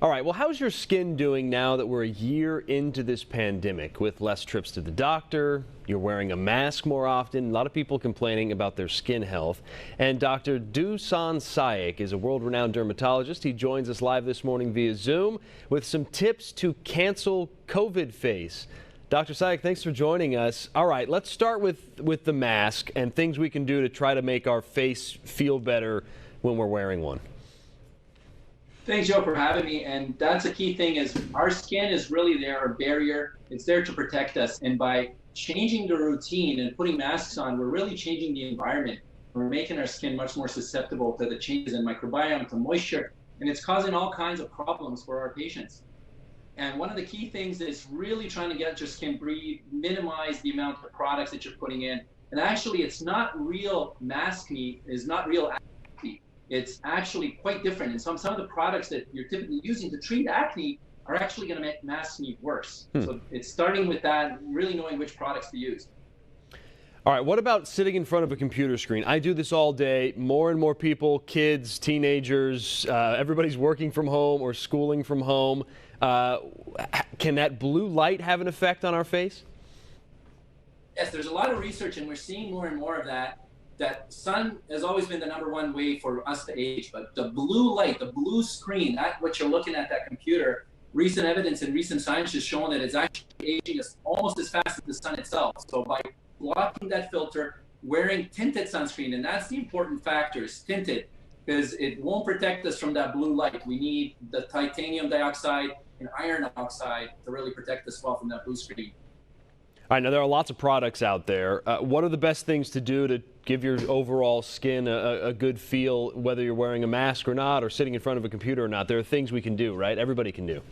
All right, well, how's your skin doing now that we're a year into this pandemic with less trips to the doctor? You're wearing a mask more often. A lot of people complaining about their skin health. And Dr. Dusan Sajic is a world-renowned dermatologist. He joins us live this morning via Zoom with some tips to cancel COVID face. Dr. Sajic, thanks for joining us. All right, let's start with the mask and things we can do to try to make our face feel better when we're wearing one. Thanks, Joe, for having me. And that's a key thing is our skin is really there, our barrier. It's there to protect us. And by changing the routine and putting masks on, we're really changing the environment. We're making our skin much more susceptible to the changes in microbiome, to moisture, and it's causing all kinds of problems for our patients. And one of the key things is really trying to get your skin breathe, minimize the amount of products that you're putting in. And actually, it's not real acne, is not real acne. It's actually quite different. And some of the products that you're typically using to treat acne are actually going to make acne worse. So it's starting with that, really knowing which products to use. All right, what about sitting in front of a computer screen? I do this all day. More and more people, kids, teenagers, everybody's working from home or schooling from home. Can that blue light have an effect on our face? Yes, there's a lot of research, and we're seeing more and more of that. That sun has always been the #1 way for us to age, but the blue light, the blue screen, that what you're looking at, that computer, recent evidence and recent science has shown that it's actually aging us almost as fast as the sun itself. So by blocking that filter, wearing tinted sunscreen, and that's the important factor, is tinted, because it won't protect us from that blue light. We need the titanium dioxide and iron oxide to really protect us well from that blue screen. All right, now there are lots of products out there. What are the best things to do to give your overall skin a good feel, whether you're wearing a mask or not, or sitting in front of a computer or not? There are things we can do, right? Everybody can do.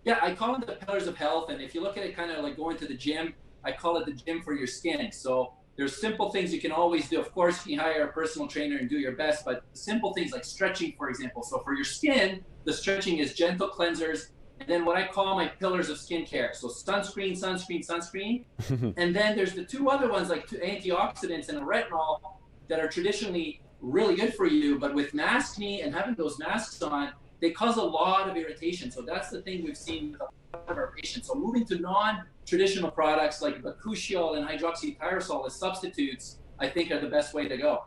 Yeah, I call it the pillars of health. And if you look at it kind of like going to the gym, I call it the gym for your skin. So there's simple things you can always do. Of course, you hire a personal trainer and do your best, but simple things like stretching, for example. So for your skin, the stretching is gentle cleansers. And then what I call my pillars of skincare. So sunscreen, sunscreen, sunscreen. And then there's the two other ones like antioxidants and a retinol that are traditionally really good for you. But with acne and having those masks on, they cause a lot of irritation. So that's the thing we've seen with a lot of our patients. So moving to non-traditional products like bakuchiol and hydroxytyrosol as substitutes, I think are the best way to go.